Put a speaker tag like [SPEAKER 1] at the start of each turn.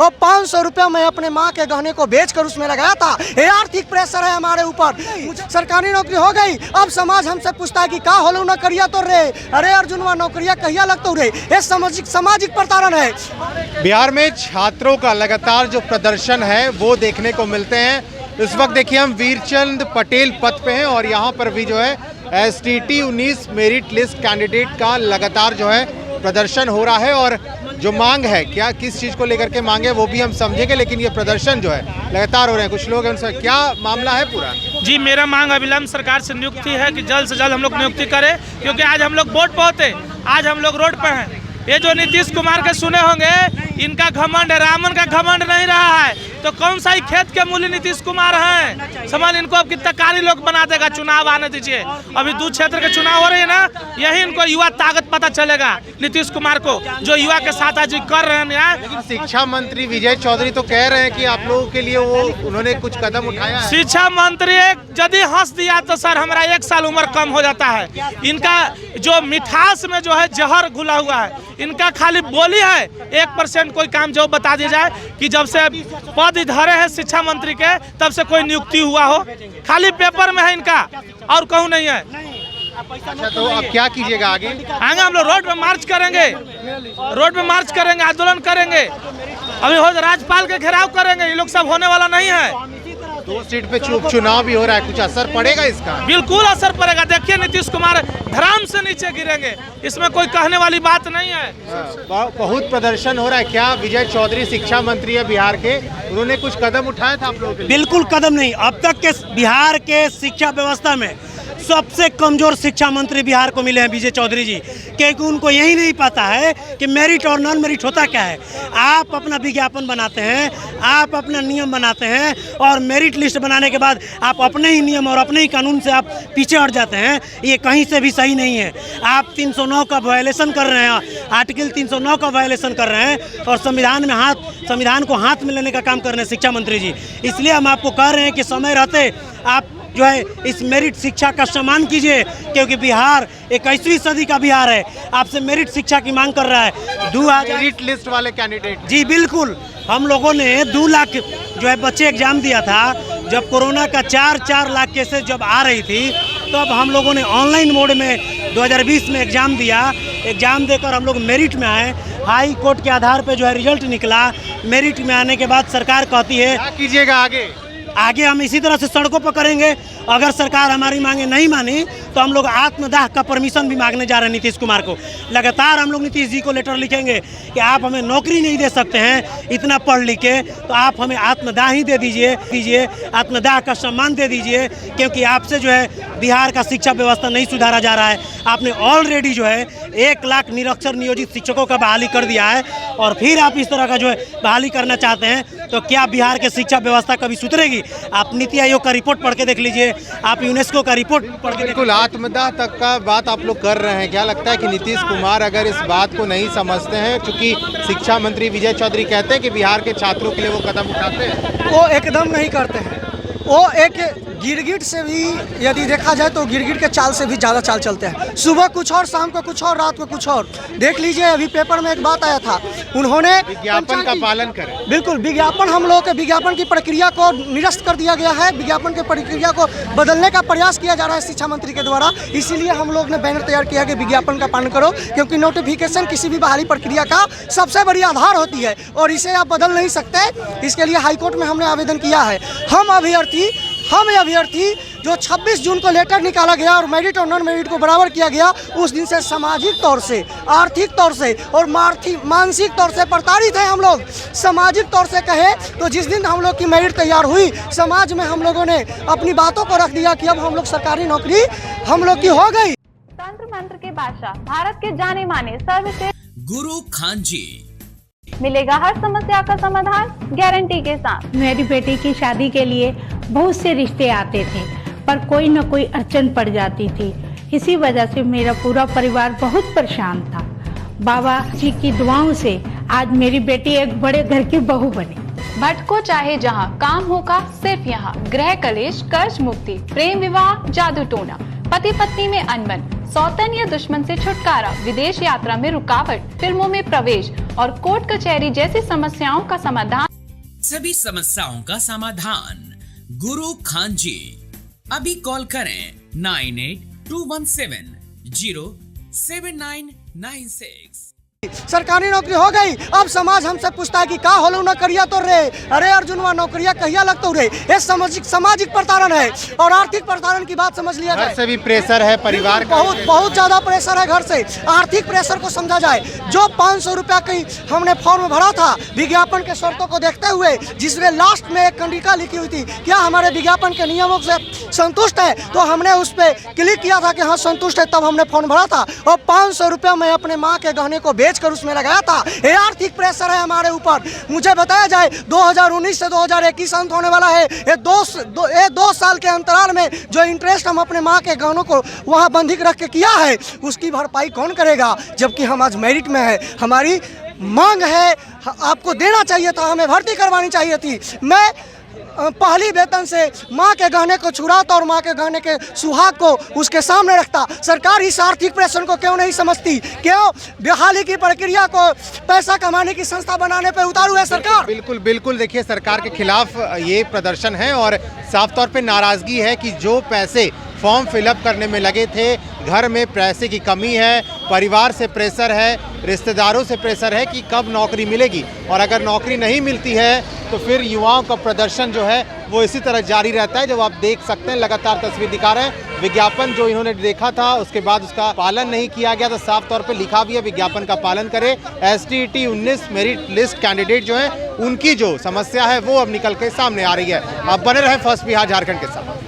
[SPEAKER 1] और 500 रुपया मैं अपने माँ के गहने को बेचकर उसमें लगाया था। ये आर्थिक प्रेशर है हमारे ऊपर। सरकारी नौकरी हो गई, अब समाज हमसे पूछता है कि का होलो नौकरिया तो रे, अरे अर्जुनवा नौकरिया कहिया लगता रे। ये सामाजिक प्रताड़न है।
[SPEAKER 2] बिहार में छात्रों का लगातार जो प्रदर्शन है वो देखने को मिलते हैं। इस वक्त देखिए हम वीरचंद पटेल पथ पे हैं और यहाँ पर भी जो है STT 19 मेरिट लिस्ट कैंडिडेट का लगातार जो है प्रदर्शन हो रहा है और जो मांग है क्या किस चीज़ को लेकर के मांग है वो भी हम समझेंगे, लेकिन ये प्रदर्शन जो है लगातार हो रहे हैं। कुछ लोग हैं उनसे, क्या मामला है पूरा?
[SPEAKER 3] जी, मेरा मांग अविलंब सरकार से नियुक्ति है कि जल्द से जल्द हम लोग नियुक्ति करें, क्योंकि आज हम लोग वोट पहुँचे, आज हम लोग रोड पर हैं। ये जो नीतीश कुमार के सुने होंगे, इनका घमंड है, रामन का घमंड नहीं रहा है तो कौन सा ही खेत के मूल्य नीतीश कुमार हैं। समझ इनको अब कितना कारी लोग बना देगा। चुनाव आने दीजिए, अभी 2 क्षेत्र के चुनाव हो रहे हैं ना, यही इनको युवा ताकत पता चलेगा नीतीश कुमार को, जो युवा के साथ आज कर रहे हैं।
[SPEAKER 2] लेकिन शिक्षा मंत्री विजय चौधरी तो कह रहे हैं कि आप लोगों के लिए वो उन्होंने कुछ कदम उठाया है।
[SPEAKER 3] शिक्षा मंत्री यदि हंस दिया तो सर हमारा 1 साल उम्र कम हो जाता है। इनका जो मिठास में जो है जहर घुला हुआ है, इनका खाली बोली है। 1% कोई काम जो बता दिया जाए कि जब से पद धरे हैं शिक्षा मंत्री के तब से कोई नियुक्ति हुआ हो, खाली पेपर में है इनका और कहूँ नहीं है।
[SPEAKER 2] अच्छा, तो अब क्या कीजिएगा आगे?
[SPEAKER 3] आगे हम लोग रोड पे मार्च करेंगे, रोड पे मार्च करेंगे, आंदोलन करेंगे, अभी हो राज्यपाल के घेराव करेंगे। ये लोग सब होने वाला नहीं है।
[SPEAKER 2] 2 सीट पे चुनाव भी हो रहा है, कुछ असर पड़ेगा इसका?
[SPEAKER 3] बिल्कुल असर पड़ेगा। देखिए नीतीश कुमार धराम से नीचे गिरेंगे, इसमें कोई कहने वाली बात नहीं है।
[SPEAKER 2] बहुत प्रदर्शन हो रहा है। क्या विजय चौधरी शिक्षा मंत्री है बिहार के, उन्होंने कुछ कदम उठाया था आप लोगों के लिए?
[SPEAKER 4] बिल्कुल कदम नहीं। अब तक के बिहार के शिक्षा व्यवस्था में सबसे कमजोर शिक्षा मंत्री बिहार को मिले हैं विजय चौधरी जी, क्योंकि उनको यही नहीं पता है कि मेरिट और नॉन मेरिट होता क्या है। आप अपना विज्ञापन बनाते हैं, आप अपना नियम बनाते हैं और मेरिट लिस्ट बनाने के बाद आप अपने ही नियम और अपने ही कानून से आप पीछे हट जाते हैं। ये कहीं से भी सही नहीं है। आप 309 का वायलेशन कर रहे हैं, आर्टिकल 309 का वायलेशन कर रहे हैं और संविधान को हाथ में लेने का काम कर रहे हैं शिक्षा मंत्री जी। इसलिए हम आपको कह रहे हैं कि समय रहते आप जो है इस मेरिट शिक्षा का सम्मान कीजिए, क्योंकि बिहार 21वीं सदी का बिहार है। आपसे मेरिट शिक्षा की मांग कर रहा है। 2000
[SPEAKER 2] मेरिट लिस्ट वाले कैंडिडेट?
[SPEAKER 4] जी बिल्कुल। हम लोगों ने 2 लाख जो है बच्चे एग्जाम दिया था। जब कोरोना का 4 लाख केसेस जब आ रही थी तो अब हम लोगों ने ऑनलाइन मोड में 2020 में एग्ज़ाम दिया। एग्ज़ाम देकर हम लोग मेरिट में आए। हाई कोर्ट के आधार पर जो है रिजल्ट निकला। मेरिट में आने के बाद सरकार कहती है
[SPEAKER 2] क्या कीजिएगा आगे
[SPEAKER 4] हम इसी तरह से सड़कों पर करेंगे। अगर सरकार हमारी मांगे नहीं मानी तो हम लोग आत्मदाह का परमिशन भी मांगने जा रहे हैं नीतीश कुमार को। लगातार हम लोग नीतीश जी को लेटर लिखेंगे कि आप हमें नौकरी नहीं दे सकते हैं इतना पढ़ लिख के, तो आप हमें आत्मदाह ही दे दीजिए, आत्मदाह का सम्मान दे दीजिए, क्योंकि आपसे जो है बिहार का शिक्षा व्यवस्था नहीं सुधारा जा रहा है। आपने ऑलरेडी जो है 1 लाख निरक्षर नियोजित शिक्षकों का बहाली कर दिया है और फिर आप इस तरह का जो है बहाली करना चाहते हैं, तो क्या बिहार के शिक्षा व्यवस्था कभी सुधरेगी? आप नीति आयोग का रिपोर्ट पढ़ के देख लीजिए, आप यूनेस्को का रिपोर्ट पढ़ के।
[SPEAKER 2] बिल्कुल आत्मदाह तक का बात आप लोग कर रहे हैं। क्या लगता है कि नीतीश कुमार अगर इस बात को नहीं समझते हैं, क्योंकि शिक्षा मंत्री विजय चौधरी कहते हैं कि बिहार के छात्रों के लिए वो कदम उठाते हैं?
[SPEAKER 1] वो एकदम नहीं करते हैं। वो एक गिरगिट से भी यदि देखा जाए तो गिरगिट के चाल से भी ज़्यादा चाल चलते हैं। सुबह कुछ और, शाम को कुछ और, रात को कुछ और। देख लीजिए अभी पेपर में एक बात आया था, उन्होंने
[SPEAKER 2] विज्ञापन का पालन करें।
[SPEAKER 1] बिल्कुल विज्ञापन, हम लोगों के विज्ञापन की प्रक्रिया को निरस्त कर दिया गया है। विज्ञापन की प्रक्रिया को बदलने का प्रयास किया जा रहा है शिक्षा मंत्री के द्वारा। इसीलिए हम लोग ने बैनर तैयार किया कि विज्ञापन का पालन करो, क्योंकि नोटिफिकेशन किसी भी बहाली प्रक्रिया का सबसे बड़ी आधार होती है और इसे आप बदल नहीं सकते। इसके लिए हाईकोर्ट में हमने आवेदन किया है। हम अभ्यर्थी जो 26 जून को लेटर निकाला गया और मेरिट और नॉन मेरिट को बराबर किया गया, उस दिन से सामाजिक तौर से, आर्थिक तौर से और मानसिक तौर से प्रताड़ित हैं हम लोग। सामाजिक तौर से कहे तो जिस दिन हम लोग की मेरिट तैयार हुई, समाज में हम लोगों ने अपनी बातों को रख दिया कि अब हम लोग सरकारी नौकरी हम लोग की हो गई।
[SPEAKER 5] तंत्र मंत्र के बादशाह, भारत के जाने माने सर्वश्रेष्ठ
[SPEAKER 6] गुरु खान जी,
[SPEAKER 5] मिलेगा हर समस्या का समाधान गारंटी के साथ।
[SPEAKER 7] मेरी बेटी की शादी के लिए बहुत से रिश्ते आते थे, पर कोई न कोई अड़चन पड़ जाती थी। इसी वजह से मेरा पूरा परिवार बहुत परेशान था। बाबा जी की दुआओं से आज मेरी बेटी एक बड़े घर की बहू बनी।
[SPEAKER 5] भटको चाहे जहां, काम होगा सिर्फ यहाँ। गृह कलेश, कर्ज मुक्ति, प्रेम विवाह, जादू टोना, पति पत्नी में अनबन, सौतन या दुश्मन से छुटकारा, विदेश यात्रा में रुकावट, फिल्मों में प्रवेश और कोर्ट कचहरी जैसी समस्याओं का समाधान।
[SPEAKER 6] सभी समस्याओं का समाधान गुरु खान जी। अभी कॉल करें 9821707996।
[SPEAKER 1] सरकारी नौकरी हो गई, अब समाज हमसे पूछता है कि का होलो नौकरिया तो रे, अरे अर्जुनवा नौकरिया कहिया लगता रे। ये सामाजिक प्रताड़न है और आर्थिक प्रताड़न की बात समझ लिया
[SPEAKER 2] घर
[SPEAKER 1] जाए।
[SPEAKER 2] से भी प्रेशर है, परिवार का
[SPEAKER 1] बहुत ज्यादा प्रेशर है। घर से आर्थिक प्रेशर को समझा जाए। जो 500 रुपया की हमने फॉर्म भरा था विज्ञापन के शर्तों को देखते हुए, जिसमें लास्ट में एक कंडिका लिखी हुई थी, क्या हमारे विज्ञापन के नियमों से संतुष्ट है, तो हमने उस पर क्लिक किया था कि हाँ संतुष्ट है, तब हमने फॉर्म भरा था और 500 रुपया मैं अपने माँ के गहने को बेचकर उसमें लगाया था। ये आर्थिक प्रेशर है हमारे ऊपर। मुझे बताया जाए 2019 से 2021 अंत होने वाला है। ये दो साल के अंतराल में जो इंटरेस्ट हम अपने माँ के गहनों को वहाँ बंधिक रख के किया है, उसकी भरपाई कौन करेगा? जबकि हम आज मेरिट में है, हमारी मांग है, आपको देना चाहिए था, हमें भर्ती करवानी चाहिए थी। मैं पहली वेतन से माँ के गहने को छुड़ाता और माँ के गहने के सुहाग को उसके सामने रखता। सरकार इस आर्थिक प्रेशर को क्यों नहीं समझती? क्यों बहाली की प्रक्रिया को पैसा कमाने की संस्था बनाने पर उतारू है सरकार?
[SPEAKER 2] बिल्कुल देखिए, सरकार के खिलाफ ये प्रदर्शन है और साफ तौर पे नाराजगी है कि जो पैसे फॉर्म फिलअप करने में लगे थे, घर में पैसे की कमी है, परिवार से प्रेशर है, रिश्तेदारों से प्रेशर है कि कब नौकरी मिलेगी, और अगर नौकरी नहीं मिलती है तो फिर युवाओं का प्रदर्शन जो है वो इसी तरह जारी रहता है। जब आप देख सकते हैं लगातार तस्वीर दिखा रहे हैं, विज्ञापन जो इन्होंने देखा था उसके बाद उसका पालन नहीं किया गया, तो साफ तौर पे लिखा भी है विज्ञापन का पालन करें। STET 19 मेरिट लिस्ट कैंडिडेट जो है उनकी जो समस्या है वो अब निकल के सामने आ रही है। आप बने रहें फर्स्ट बिहार झारखंड के साथ।